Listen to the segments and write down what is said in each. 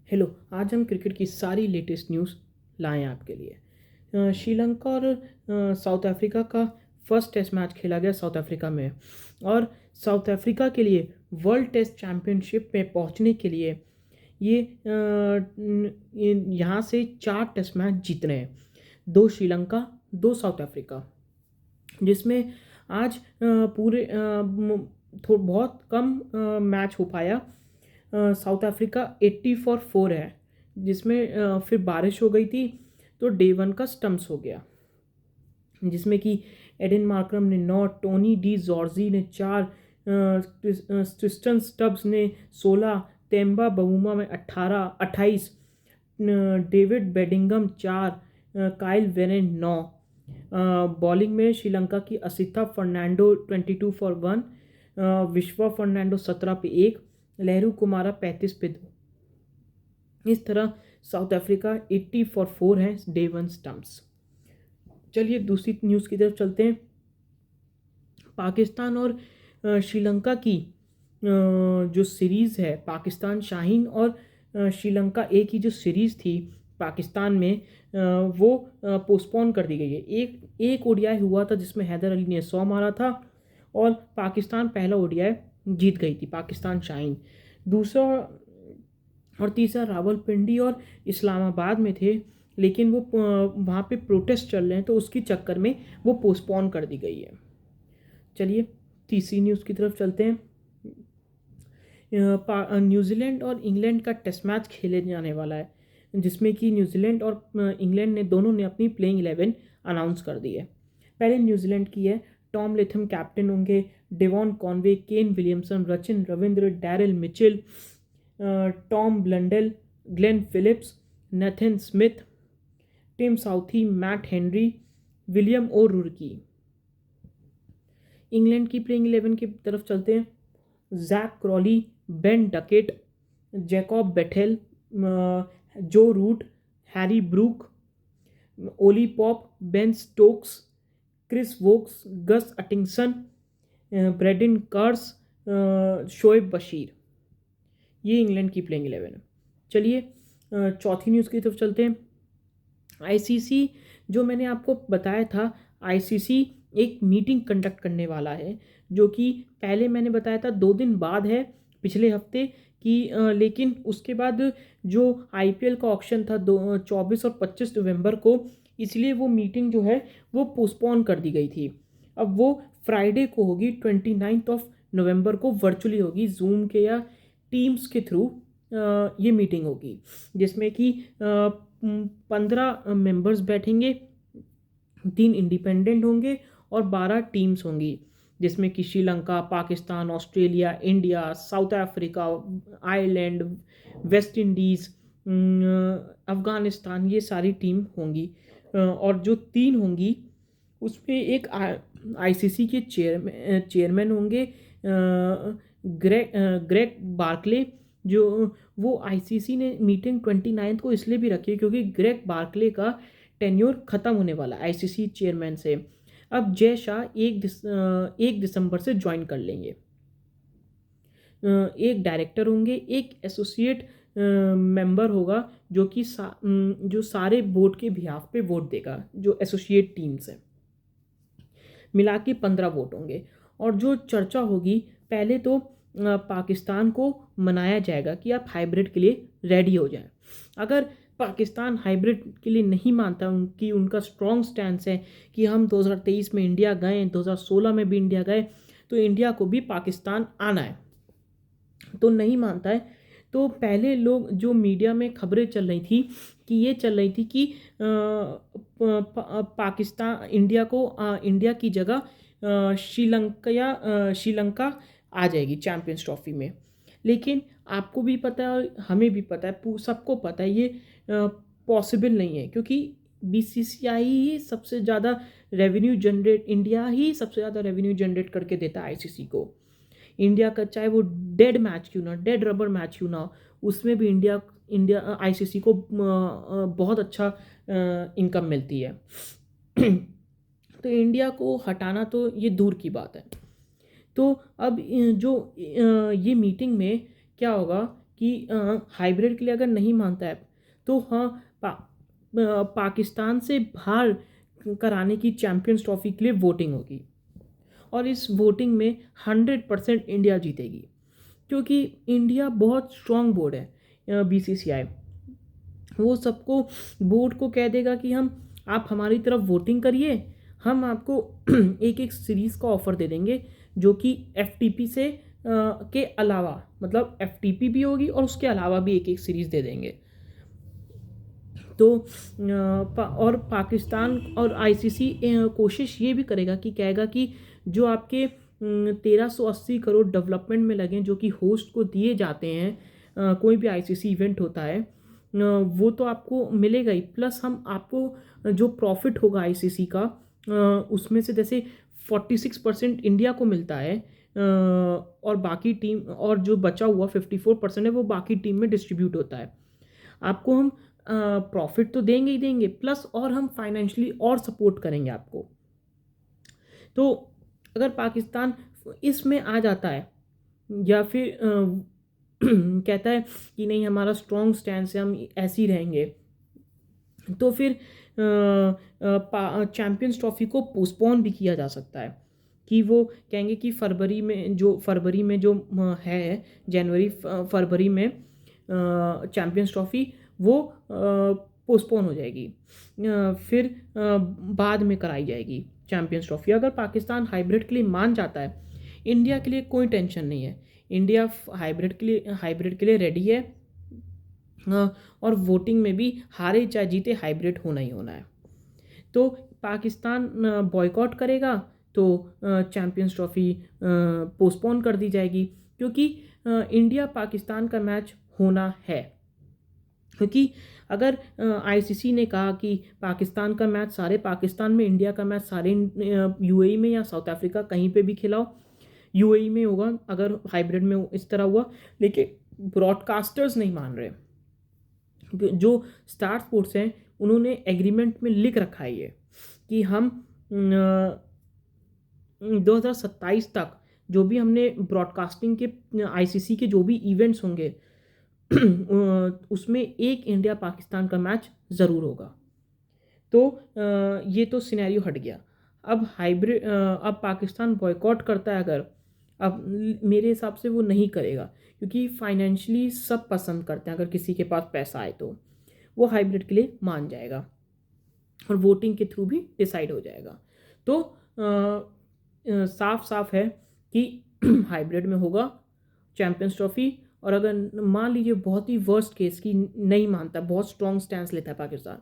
Hello. आज हम cricket की सारी लेटेस्ट न्यूज़ लाए हैं आपके लिए। श्रीलंका और साउथ अफ्रीका का फर्स्ट टेस्ट मैच खेला गया साउथ अफ्रीका में। और साउथ अफ्रीका के लिए वर्ल्ड टेस्ट चैम्पियनशिप में पहुंचने के लिए यहाँ से 4 टेस्ट मैच जीतने हैं, 2 श्रीलंका, 2 साउथ अफ्रीका, जिसमें आज बहुत कम मैच हो पाया। साउथ अफ्रीका 80 फॉर 4 है, जिसमें फिर बारिश हो गई थी तो डे 1 का स्टम्प्स हो गया, जिसमें कि एडन मार्करम ने 9, टोनी डी जॉर्जी ने 4, ट्रिस्टन स्टब्स ने 16, तेम्बा बवुमा में 28, डेविड बेडिंगम 4, काइल वेरेन 9। बॉलिंग में श्रीलंका की असिथा फर्नांडो 22 फॉर 1, विश्वा फर्नांडो 17 पे 1, लहरू कुमारा 35 पे 2। इस तरह साउथ अफ्रीका 80 फॉर 4 है डे 1 स्टम्प्स। चलिए दूसरी न्यूज़ की तरफ चलते हैं। पाकिस्तान और श्रीलंका की जो सीरीज़ है, पाकिस्तान शाहीन और श्रीलंका ए की जो सीरीज़ थी पाकिस्तान में, वो पोस्टपोन कर दी गई है। एक ओडीआई हुआ था जिसमें हैदर अली ने 100 मारा था और पाकिस्तान पहला ओडीआई जीत गई थी, पाकिस्तान शाहीन। दूसरा और तीसरा रावलपिंडी और इस्लामाबाद में थे, लेकिन वो वहाँ पे प्रोटेस्ट चल रहे हैं तो उसके चक्कर में वो पोस्टपोन कर दी गई है। चलिए तीसरी न्यूज़ की तरफ चलते हैं। न्यूजीलैंड और इंग्लैंड का टेस्ट मैच खेले जाने वाला है, जिसमें कि न्यूजीलैंड और इंग्लैंड ने दोनों ने अपनी प्लेइंग 11 अनाउंस कर दी है। पहले न्यूजीलैंड की है। टॉम लेथम कैप्टन होंगे, Devon Conway, Kane Williamson, Rachin Ravindra, Daryl Mitchell, Tom Blundell, Glenn Phillips, Nathan Smith, Tim Southee, Matt Henry, William O'Rourke. England की प्लेइंग 11 की तरफ चलते हैं। Zak Crawley, Ben Duckett, Jacob Bethell, Joe Root, Harry Brook, Ollie Pope, Ben Stokes, Chris Woakes, Gus Atkinson, Brydon Carse, Shoaib Bashir. ये England की playing 11 है। चलिए चौथी न्यूज़ की तरफ चलते हैं। आईसीसी, जो मैंने आपको बताया था, आईसीसी एक मीटिंग कंडक्ट करने वाला है, जो कि पहले मैंने बताया था 2 दिन बाद है, पिछले हफ्ते की, लेकिन उसके बाद जो आईपीएल का ऑक्शन था 24 और 25 नवंबर को, इसलिए वो मीटिंग जो है वो पोस्टपोन कर दी गई थी। अब वो फ्राइडे को होगी, 29 नवंबर को वर्चुअली होगी, जूम के या टीम्स के थ्रू ये मीटिंग होगी, जिसमें कि 15 मेंबर्स बैठेंगे, 3 इंडिपेंडेंट होंगे और 12 टीम्स होंगी, जिसमें कि Sri Lanka, Pakistan, Australia, India, south Africa, Ireland, West Indies, Afghanistan, ये सारी टीम होंगी। और जो 3 होंगी उसमें एक आईसीसी के चेयरमैन होंगे, ग्रेग बार्कले। जो वो आईसीसी ने मीटिंग 29 को इसलिए भी रखी है क्योंकि ग्रेग बार्कले का टेन्योर ख़त्म होने वाला है आईसीसी चेयरमैन से। अब जय शाह 1 दिसंबर से ज्वाइन कर लेंगे। एक डायरेक्टर होंगे, एक एसोसिएट मेंबर होगा, जो कि जो सारे बोर्ड के बिहाफ पे वोट देगा, जो एसोसिएट टीम्स है, मिला के 15 वोट होंगे। और जो चर्चा होगी, पहले तो पाकिस्तान को मनाया जाएगा कि आप हाइब्रिड के लिए रेडी हो जाएं। अगर पाकिस्तान हाइब्रिड के लिए नहीं मानता, उनका स्ट्रॉन्ग स्टैंस है कि हम 2023 में इंडिया गए, 2016 में भी इंडिया गए, तो इंडिया को भी पाकिस्तान आना है, तो नहीं मानता है, तो पहले लोग जो मीडिया में खबरें चल रही थी कि ये चल रही थी कि पाकिस्तान इंडिया की जगह श्रीलंका आ जाएगी चैंपियंस ट्रॉफी में। लेकिन आपको भी पता है और हमें भी पता है, सबको पता है, ये पॉसिबल नहीं है, क्योंकि बीसीसीआई ही सबसे ज़्यादा रेवेन्यू जनरेट इंडिया ही सबसे ज़्यादा रेवेन्यू जनरेट करके देता है आईसीसी को। इंडिया का चाहे वो डेड मैच क्यों ना, डेड रबर मैच क्यों ना, उसमें भी इंडिया आईसीसी को बहुत अच्छा इनकम मिलती है। तो इंडिया को हटाना तो ये दूर की बात है। तो अब जो ये मीटिंग में क्या होगा कि हाइब्रिड के लिए अगर नहीं मानता है तो हाँ पाकिस्तान से बाहर कराने की चैम्पियंस ट्रॉफी के लिए वोटिंग होगी और इस वोटिंग में 100% इंडिया जीतेगी, क्योंकि इंडिया बहुत स्ट्रॉन्ग बोर्ड है बीसीसीआई। वो सबको बोर्ड को कह देगा कि आप हमारी तरफ वोटिंग करिए, हम आपको एक एक सीरीज़ का ऑफ़र दे देंगे जो कि एफटीपी से के अलावा, मतलब एफटीपी भी होगी और उसके अलावा भी एक एक सीरीज़ दे देंगे। तो और पाकिस्तान और आईसीसी कोशिश ये भी करेगा कि कहेगा कि जो आपके 1380 करोड़ डेवलपमेंट में लगे जो कि होस्ट को दिए जाते हैं, कोई भी आईसीसी इवेंट होता है वो तो आपको मिलेगा ही, प्लस हम आपको जो प्रॉफिट होगा आईसीसी का उसमें से जैसे 46% इंडिया को मिलता है और बाकी टीम, और जो बचा हुआ 54% है वो बाकी टीम में डिस्ट्रीब्यूट होता है। आपको हम प्रॉफिट तो देंगे ही देंगे, प्लस और हम फाइनेंशियली और सपोर्ट करेंगे आपको। तो अगर पाकिस्तान इसमें आ जाता है या फिर कहता है कि नहीं हमारा स्ट्रॉन्ग स्टैंड है, हम ऐसे ही रहेंगे, तो फिर चैम्पियंस ट्रॉफी को पोस्टपोन भी किया जा सकता है कि वो कहेंगे कि फरवरी में जो है जनवरी फरवरी में चैम्पियंस ट्रॉफी वो पोस्टपोन हो जाएगी, फिर बाद में कराई जाएगी चैम्पियंस ट्रॉफी। अगर पाकिस्तान हाइब्रिड के लिए मान जाता है, इंडिया के लिए कोई टेंशन नहीं है, इंडिया हाइब्रिड के लिए रेडी है और वोटिंग में भी हारे चाहे जीते हाइब्रिड होना ही होना है। तो पाकिस्तान बॉयकॉट करेगा तो चैम्पियंस ट्रॉफी पोस्टपोन कर दी जाएगी, क्योंकि इंडिया पाकिस्तान का मैच होना है। क्योंकि अगर आईसीसी ने कहा कि पाकिस्तान का मैच सारे पाकिस्तान में, इंडिया का मैच सारे यूएई में या साउथ अफ्रीका कहीं पे भी खिलाओ, यूएई में होगा अगर हाइब्रिड में इस तरह हुआ। लेकिन ब्रॉडकास्टर्स नहीं मान रहे, जो स्टार स्पोर्ट्स हैं उन्होंने एग्रीमेंट में लिख रखा है ये कि हम 2027 तक जो भी हमने ब्रॉडकास्टिंग के आईसीसी के जो भी इवेंट्स होंगे उसमें एक इंडिया पाकिस्तान का मैच ज़रूर होगा। तो ये तो सिनेरियो हट गया। अब अब पाकिस्तान बॉयकॉट करता है अगर, अब मेरे हिसाब से वो नहीं करेगा, क्योंकि फाइनेंशियली सब पसंद करते हैं, अगर किसी के पास पैसा आए तो वो हाइब्रिड के लिए मान जाएगा और वोटिंग के थ्रू भी डिसाइड हो जाएगा। तो साफ साफ है कि हाइब्रिड में होगा चैम्पियंस ट्रॉफी। और अगर मान लीजिए बहुत ही वर्स्ट केस की नहीं मानता, बहुत स्ट्रॉन्ग स्टैंस लेता है पाकिस्तान,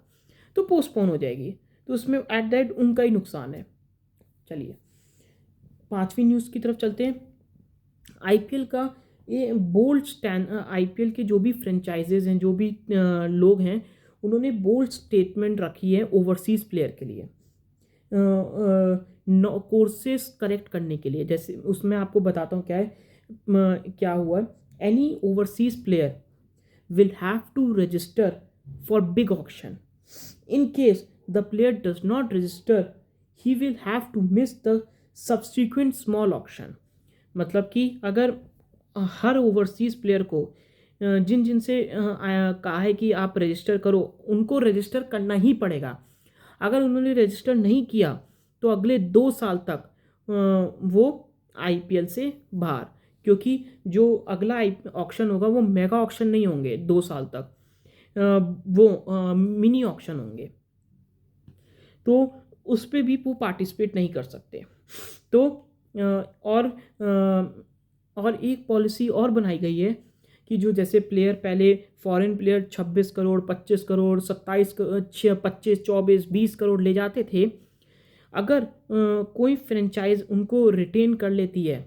तो पोस्टपोन हो जाएगी, तो उसमें एट दैट उनका ही नुकसान है। चलिए 5वीं न्यूज़ की तरफ चलते हैं। आईपीएल का ये बोल्ड स्टैंड, आईपीएल के जो भी फ्रेंचाइजेज हैं, जो भी लोग हैं, उन्होंने बोल्ड स्टेटमेंट रखी है ओवरसीज़ प्लेयर के लिए, कोर्सेस करेक्ट करने के लिए। जैसे उसमें आपको बताता हूँ क्या हुआ। Any overseas player will have to register for big auction. In case the player does not register, he will have to miss the subsequent small auction. मतलब कि अगर हर ओवरसीज़ प्लेयर को जिन से कहा है कि आप रजिस्टर करो, उनको रजिस्टर करना ही पड़ेगा। अगर उन्होंने रजिस्टर नहीं किया तो अगले 2 साल तक वो आईपीएल से बाहर, क्योंकि जो अगला ऑक्शन होगा वो मेगा ऑक्शन नहीं होंगे 2 साल तक, वो मिनी ऑक्शन होंगे, तो उस पर भी वो पार्टिसिपेट नहीं कर सकते। तो और एक पॉलिसी और बनाई गई है कि जो जैसे प्लेयर पहले फॉरेन प्लेयर 26 करोड़ 25 करोड़ 27 25 24 20 करोड़ ले जाते थे, अगर कोई फ्रेंचाइज उनको रिटेन कर लेती है,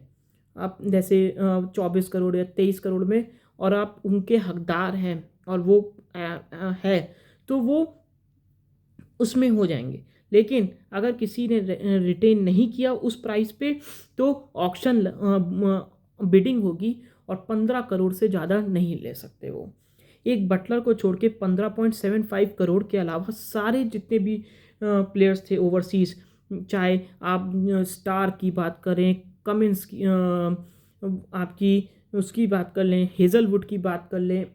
आप जैसे 24 करोड़ या 23 करोड़ में, और आप उनके हकदार हैं और वो है, तो वो उसमें हो जाएंगे। लेकिन अगर किसी ने रिटेन नहीं किया उस प्राइस पे, तो ऑक्शन बिडिंग होगी और 15 करोड़ से ज़्यादा नहीं ले सकते वो। एक बटलर को छोड़ के 15.75 करोड़ के अलावा सारे जितने भी प्लेयर्स थे ओवरसीज़, चाहे आप स्टार की बात करें, कमिंस की, आपकी उसकी बात कर लें, हेज़लवुड की बात कर लें,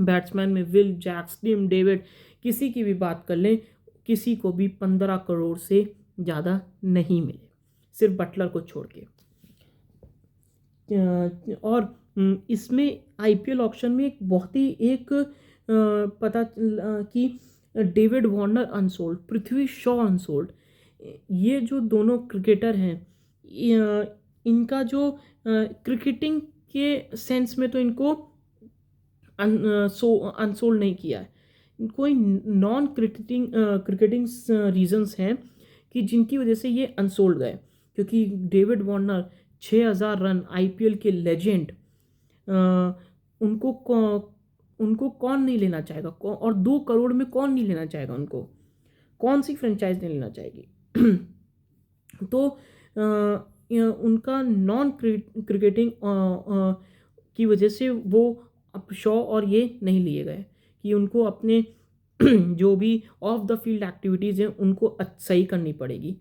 बैट्समैन में विल जैक्स, टिम डेविड, किसी की भी बात कर लें, किसी को भी 15 करोड़ से ज़्यादा नहीं मिले, सिर्फ बटलर को छोड़ के। और इसमें आईपीएल ऑक्शन में एक बहुत ही एक कि David Warner unsold, Prithvi Shaw unsold, ये जो दोनों क्रिकेटर हैं, इनका जो क्रिकेटिंग के सेंस में तो इनको अनसोल्ड नहीं किया है। कोई नॉन क्रिकेटिंग रीजंस हैं कि जिनकी वजह से ये अनसोल्ड गए, क्योंकि डेविड वार्नर 6000 रन, आईपीएल के लेजेंड, उनको कौन नहीं लेना चाहेगा, और 2 करोड़ में कौन नहीं लेना चाहेगा उनको, कौन सी फ्रेंचाइज नहीं लेना चाहेगी। तो उनका नॉन क्रिकेटिंग की वजह से वो अब शॉ और ये नहीं लिए गए, कि उनको अपने जो भी ऑफ द फील्ड एक्टिविटीज़ हैं उनको सही करनी पड़ेगी।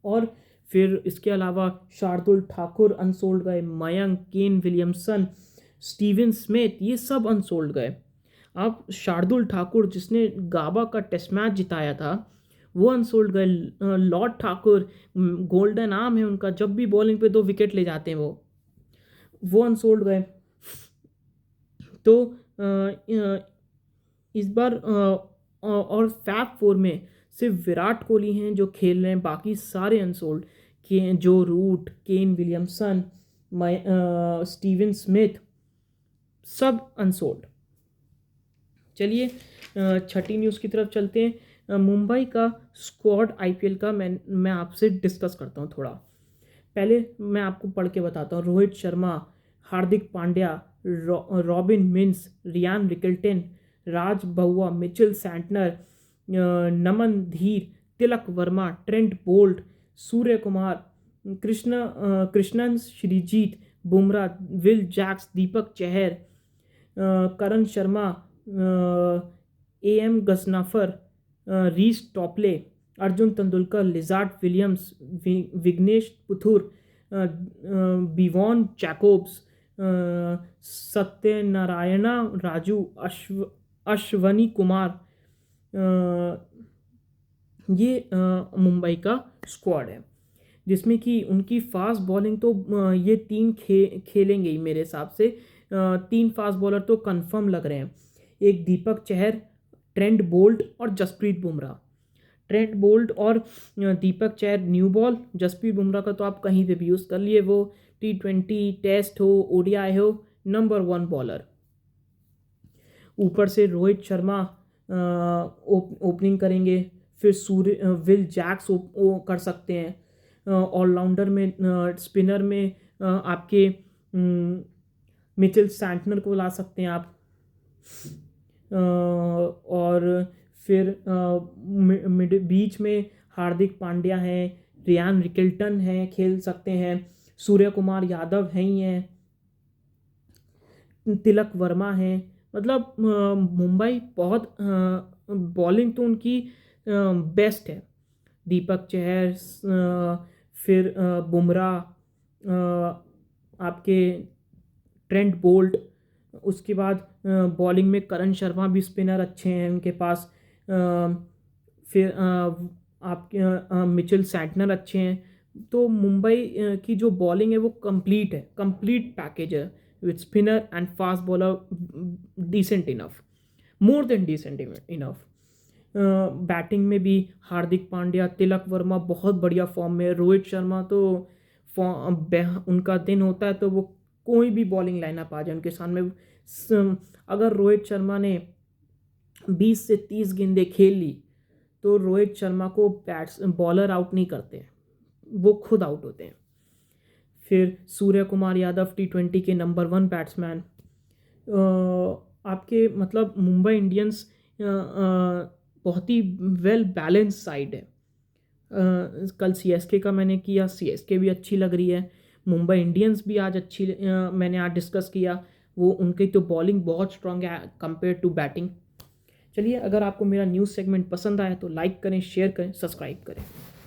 और फिर इसके अलावा शार्दुल ठाकुर अनसोल्ड गए, मयंक, केन विलियमसन, स्टीवन स्मिथ, ये सब अनसोल्ड गए। अब शार्दुल ठाकुर जिसने गाबा का टेस्ट मैच जिताया था, वो अनसोल्ड गए। लॉर्ड ठाकुर, गोल्डन आर्म है उनका, जब भी बॉलिंग पे 2 विकेट ले जाते हैं वो अनसोल्ड गए। तो इस बार और फैब 4 में सिर्फ विराट कोहली हैं जो खेल रहे हैं, बाकी सारे unsold, Joe Root, Kane Williamson, Steven Smith, सब अनसोल्ड। चलिए छठी न्यूज़ की तरफ चलते हैं। मुंबई का स्क्वाड आईपीएल का मैं आपसे डिस्कस करता हूँ थोड़ा। पहले मैं आपको पढ़ के बताता हूँ। Rohit Sharma, Hardik Pandya, Robin Minz, Ryan Rickelton, Raj Bawa, Mitchell Santner, Naman Dhir, Tilak Varma, Trent Boult, Surya Kumar, Krishnan Shrijith, Bumrah, Will Jacks, Deepak Chahar, Karan Sharma, AM Ghazanfar, Reece Topley, Arjun Tendulkar, Lizaad Williams, Vignesh Puthur, Bevon Jacobs, Satyanarayana Raju, Ashwani Kumar, ये मुंबई का स्क्वाड है, जिसमें कि उनकी फास्ट बॉलिंग तो ये 3 खेलेंगे ही मेरे हिसाब से। 3 फास्ट बॉलर तो कंफर्म लग रहे हैं, एक दीपक चहर, ट्रेंट बोल्ट और जसप्रीत बुमराह। ट्रेंट बोल्ट और दीपक चहर न्यू बॉल, जसप्रीत बुमराह का तो आप कहीं पे भी यूज़ कर लिए, वो T20 टेस्ट हो, ओडीआई हो, नंबर 1 बॉलर। ऊपर से रोहित शर्मा ओपनिंग करेंगे, फिर विल जैक्स कर सकते हैं। ऑलराउंडर में स्पिनर में आपके मिचेल सैंटनर को ला सकते हैं आप। और फिर बीच में हार्दिक पांड्या है, रियान रिकल्टन है, खेल सकते हैं, सूर्य कुमार यादव हैं ही हैं, तिलक वर्मा है। मतलब मुंबई बहुत बॉलिंग तो उनकी बेस्ट है। दीपक चहर, फिर बुमराह, आपके ट्रेंट बोल्ट, उसके बाद बॉलिंग में करण शर्मा भी स्पिनर अच्छे हैं उनके पास, फिर आपके मिचेल सैंटनर अच्छे हैं। तो मुंबई की जो बॉलिंग है वो कंप्लीट है, कंप्लीट पैकेज है, with spinner and fast bowler decent enough, more than decent enough. Batting में भी हार्दिक पांड्या, तिलक वर्मा बहुत बढ़िया फॉर्म में। रोहित शर्मा तो उनका दिन होता है तो वो कोई भी बॉलिंग लाइनअप आ जाए उनके सामने, अगर रोहित शर्मा ने 20 से 30 गेंदें खेल ली तो रोहित शर्मा को बॉलर आउट नहीं करते, वो खुद आउट होते हैं। फिर सूर्य कुमार यादव T20 के नंबर 1 बैट्समैन। आपके मतलब मुंबई इंडियंस बहुत ही वेल बैलेंस साइड है। कल सीएसके का मैंने किया, सीएसके भी अच्छी लग रही है, मुंबई इंडियंस भी आज अच्छी मैंने आज डिस्कस किया, वो उनकी तो बॉलिंग बहुत स्ट्रांग है कंपेयर टू बैटिंग। चलिए, अगर आपको मेरा न्यूज़ सेगमेंट पसंद आया तो लाइक करें, शेयर करें, सब्सक्राइब करें।